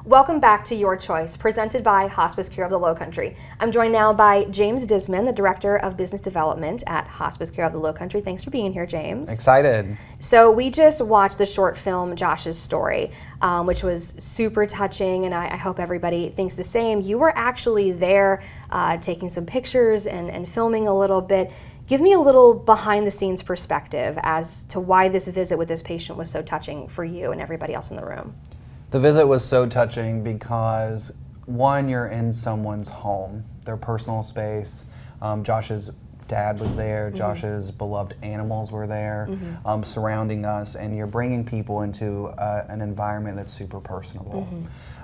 Welcome back to Your Choice, presented by Hospice Care of the Lowcountry. I'm joined now by James Dismond, the Director of Business Development at Hospice Care of the Lowcountry. Thanks for being here, James. Excited. So we just watched the short film, Josh's Story, which was super touching, and I hope everybody thinks the same. You were actually there taking some pictures and filming a little bit. Give me a little behind-the-scenes perspective as to why this visit with this patient was so touching for you and everybody else in the room. The visit was so touching because, one, you're in someone's home, their personal space. Josh's dad was there, Josh's beloved animals were there, surrounding us, and you're bringing people into an environment that's super personable.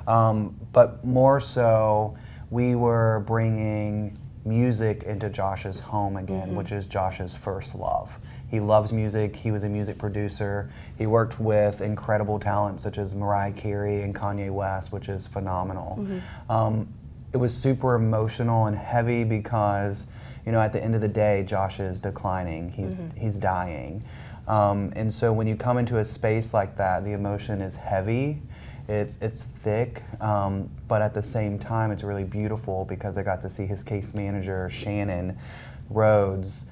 But more so, we were bringing music into Josh's home again, which is Josh's first love. He loves music. He was a music producer. He worked with incredible talent such as Mariah Carey and Kanye West, which is phenomenal. It was super emotional and heavy because, you know, at the end of the day, Josh is declining. He's dying. And so when you come into a space like that, the emotion is heavy. It's thick, but at the same time, it's really beautiful because I got to see his case manager, Shannon Rhodes,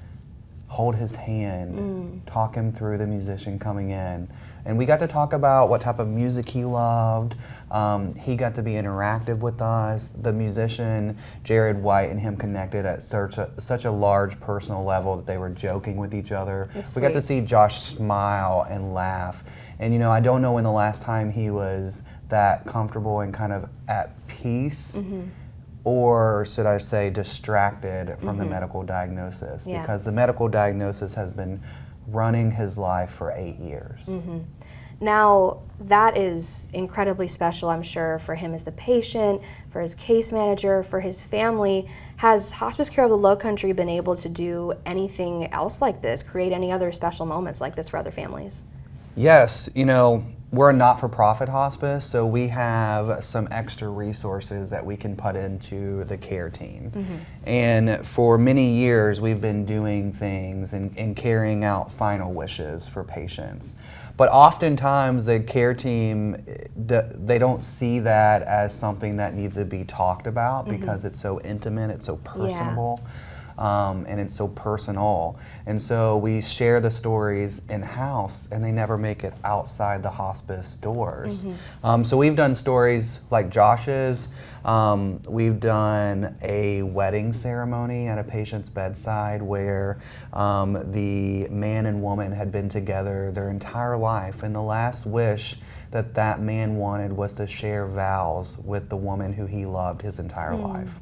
hold his hand, talk him through the musician coming in. And we got to talk about what type of music he loved. He got to be interactive with us. The musician, Jared White, and him connected at such a large personal level that they were joking with each other. We got to see Josh smile and laugh. And you know, I don't know when the last time he was that comfortable and kind of at peace, or should I say distracted from the medical diagnosis, because the medical diagnosis has been running his life for 8 years. Now, that is incredibly special, I'm sure, for him as the patient, for his case manager, for his family. Has Hospice Care of the Lowcountry been able to do anything else like this, create any other special moments like this for other families? Yes, you know, we're a not-for-profit hospice, so we have some extra resources that we can put into the care team. And for many years, we've been doing things and carrying out final wishes for patients. But oftentimes, the care team, they don't see that as something that needs to be talked about because it's so intimate, it's so personable. And it's so personal. And so we share the stories in-house and they never make it outside the hospice doors. So we've done stories like Josh's. We've done a wedding ceremony at a patient's bedside where the man and woman had been together their entire life, and the last wish that that man wanted was to share vows with the woman who he loved his entire life.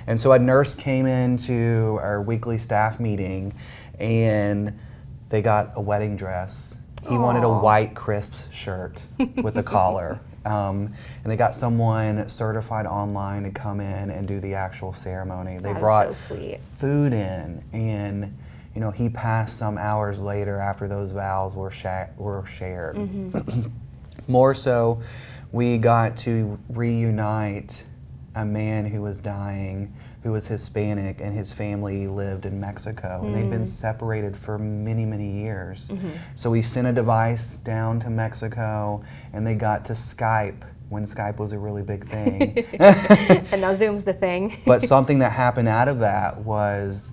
And so a nurse came into our weekly staff meeting and they got a wedding dress. He wanted a white crisp shirt with a collar. And they got someone certified online to come in and do the actual ceremony. They brought so sweet. Food in, and you know, he passed some hours later after those vows were shared. More so, we got to reunite a man who was dying, who was Hispanic, and his family lived in Mexico. And they'd been separated for many, many years. So we sent a device down to Mexico, and they got to Skype when Skype was a really big thing. And now Zoom's the thing. But something that happened out of that was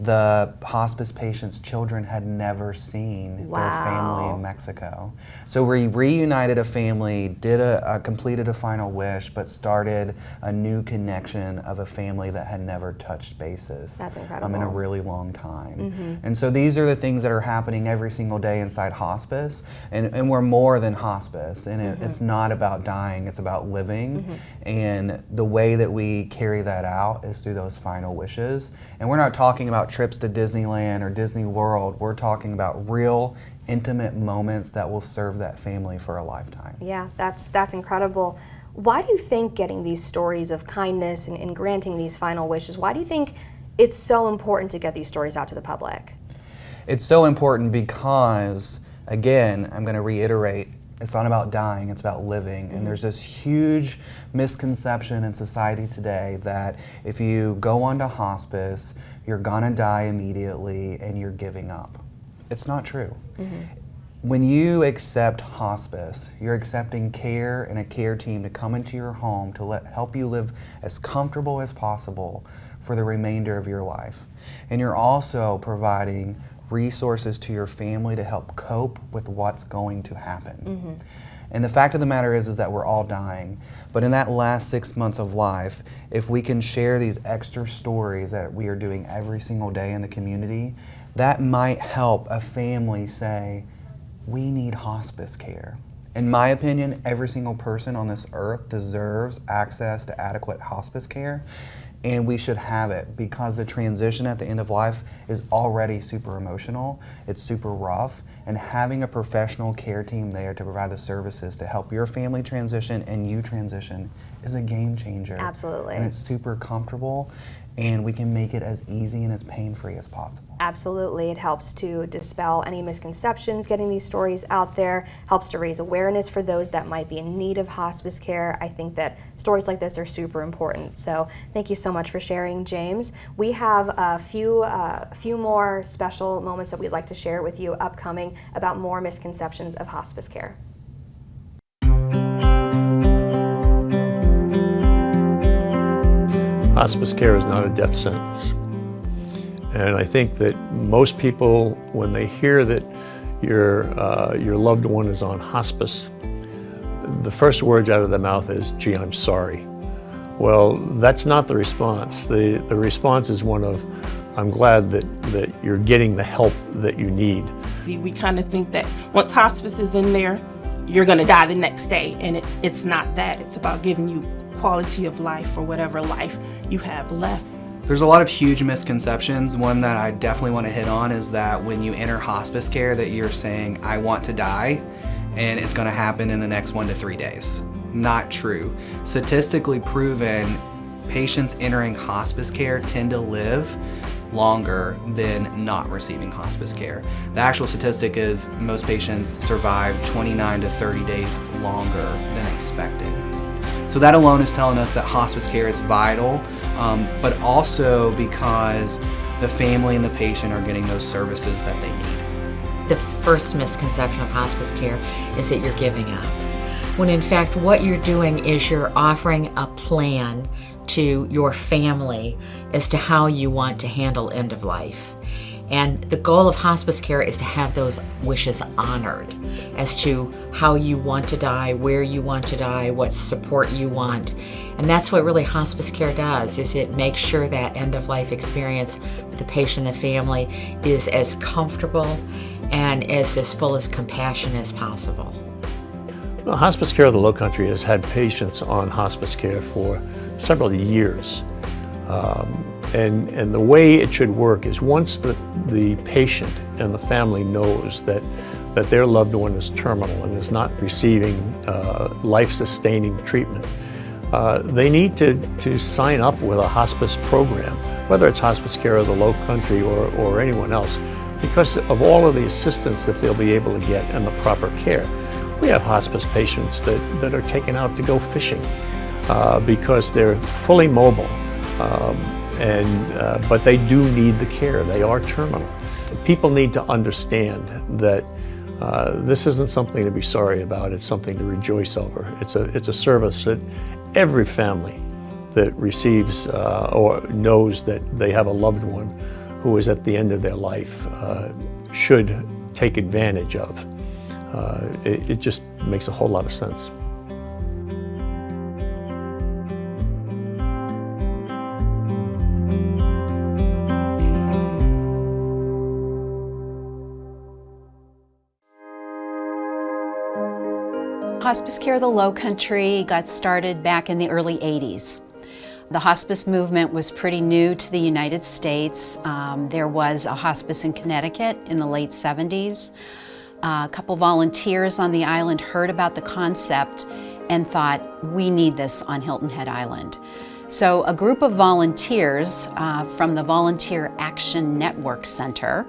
the hospice patient's children had never seen their family in Mexico. So we reunited a family, completed a final wish, but started a new connection of a family that had never touched bases. That's incredible. In a really long time. And so these are the things that are happening every single day inside hospice, and we're more than hospice, and it's not about dying, it's about living, and the way that we carry that out is through those final wishes. And we're not talking about trips to Disneyland or Disney World. We're talking about real, intimate moments that will serve that family for a lifetime. Yeah, that's incredible. Why do you think getting these stories of kindness and granting these final wishes, why do you think it's so important to get these stories out to the public? It's so important because, again, I'm going to reiterate, It's not about dying, it's about living. And there's this huge misconception in society today that if you go onto hospice, you're gonna die immediately and you're giving up. It's not true. When you accept hospice, you're accepting care and a care team to come into your home to help you live as comfortable as possible for the remainder of your life. And you're also providing resources to your family to help cope with what's going to happen. And the fact of the matter is that we're all dying. But in that last 6 months of life, if we can share these extra stories that we are doing every single day in the community, that might help a family say, we need hospice care. In my opinion, every single person on this earth deserves access to adequate hospice care, and we should have it because the transition at the end of life is already super emotional, it's super rough, and having a professional care team there to provide the services to help your family transition and you transition is a game changer. Absolutely. And it's super comfortable, and we can make it as easy and as pain-free as possible. Absolutely. It helps to dispel any misconceptions, getting these stories out there, helps to raise awareness for those that might be in need of hospice care. I think that stories like this are super important. So thank you so much for sharing, James. We have a few more special moments that we'd like to share with you upcoming about more misconceptions of hospice care. Hospice care is not a death sentence. And I think that most people, when they hear that your loved one is on hospice, the first words out of their mouth is, gee, I'm sorry. Well, that's not the response. The response is one of, I'm glad that you're getting the help that you need. We kind of think that once hospice is in there, you're gonna die the next day, and it's not that. It's about giving you quality of life for whatever life you have left. There's a lot of huge misconceptions. One that I definitely want to hit on is that when you enter hospice care that you're saying, I want to die, and it's going to happen in the next 1 to 3 days. Not true. Statistically proven, patients entering hospice care tend to live longer than not receiving hospice care. The actual statistic is most patients survive 29 to 30 days longer than expected. So that alone is telling us that hospice care is vital, but also because the family and the patient are getting those services that they need. The first misconception of hospice care is that you're giving up, when in fact what you're doing is you're offering a plan to your family as to how you want to handle end of life. And the goal of hospice care is to have those wishes honored as to how you want to die, where you want to die, what support you want. And that's what really hospice care does, is it makes sure that end-of-life experience for the patient and the family is as comfortable and as full of compassion as possible. Well, Hospice Care of the Lowcountry has had patients on hospice care for several years. And the way it should work is once the patient and the family knows that their loved one is terminal and is not receiving life-sustaining treatment, they need to sign up with a hospice program, whether it's Hospice Care of the Lowcountry or anyone else, because of all of the assistance that they'll be able to get and the proper care. We have hospice patients that are taken out to go fishing because they're fully mobile. But they do need the care. They are terminal. People need to understand that this isn't something to be sorry about. It's something to rejoice over. It's a service that every family that receives or knows that they have a loved one who is at the end of their life should take advantage of. It just makes a whole lot of sense. Hospice Care of the Lowcountry got started back in the early 80s. The hospice movement was pretty new to the United States. There was a hospice in Connecticut in the late 70s. A couple volunteers on the island heard about the concept and thought, we need this on Hilton Head Island. So a group of volunteers from the Volunteer Action Network Center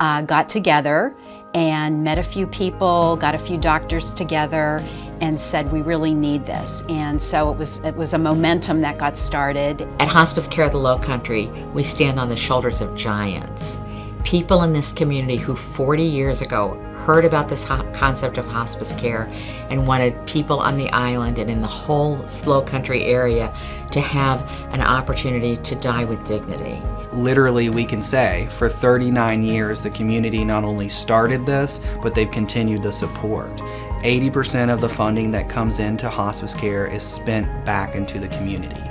got together and met a few people, got a few doctors together, and said, we really need this. And so it was a momentum that got started. At Hospice Care of the Lowcountry, we stand on the shoulders of giants. People in this community who 40 years ago heard about this concept of hospice care and wanted people on the island and in the whole Lowcountry area to have an opportunity to die with dignity. Literally, we can say for 39 years the community not only started this, but they've continued the support. 80% of the funding that comes into hospice care is spent back into the community.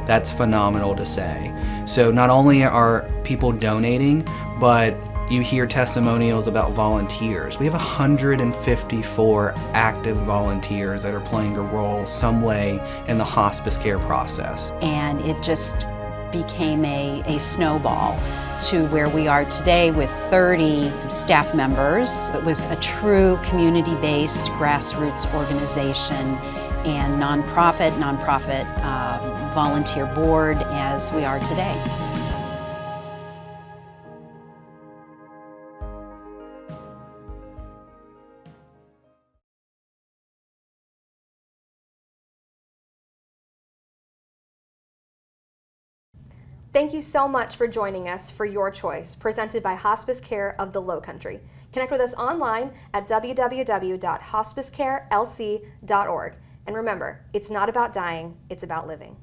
That's phenomenal to say. So not only are people donating, but you hear testimonials about volunteers. We have 154 active volunteers that are playing a role some way in the hospice care process. And it just became a snowball to where we are today with 30 staff members. It was a true community-based grassroots organization and nonprofit volunteer board as we are today. Thank you so much for joining us for Your Choice, presented by Hospice Care of the Lowcountry. Connect with us online at www.hospicecarelc.org. And remember, it's not about dying, it's about living.